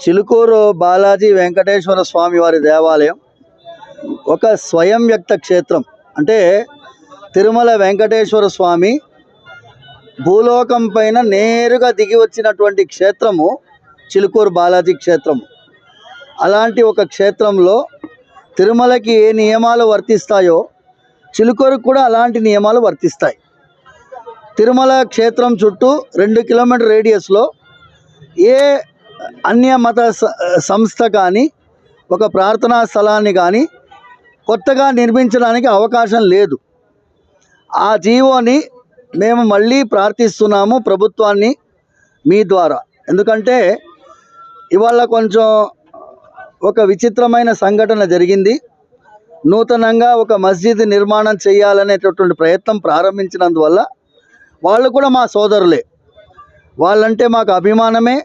చిలుకూరు బాలాజీ వెంకటేశ్వర స్వామి వారి దేవాలయం ఒక స్వయం వ్యక్త క్షేత్రం. అంటే తిరుమల వెంకటేశ్వర స్వామి భూలోకం పైన నేరుగా దిగి వచ్చినటువంటి క్షేత్రము చిలుకూరు బాలాజీ క్షేత్రము. అలాంటి ఒక క్షేత్రంలో తిరుమలకి ఏ నియమాలు వర్తిస్తాయో చిలుకూరుకు కూడా అలాంటి నియమాలు వర్తిస్తాయి. తిరుమల క్షేత్రం చుట్టూ 2 కిలోమీటర్ రేడియస్లో ఏ అన్య మత సంస్థ కానీ ఒక ప్రార్థనా స్థలాన్ని కానీ కొత్తగా నిర్మించడానికి అవకాశం లేదు. ఆ జీవోని మేము మళ్ళీ ప్రార్థిస్తున్నాము ప్రభుత్వాన్ని మీ ద్వారా. ఎందుకంటే ఇవాళ కొంచెం ఒక విచిత్రమైన సంఘటన జరిగింది. నూతనంగా ఒక మస్జిద్ నిర్మాణం చేయాలనేటటువంటి ప్రయత్నం ప్రారంభించినందువల్ల వాళ్ళు కూడా మా సోదరులే, వాళ్ళంటే మాకు అభిమానమే.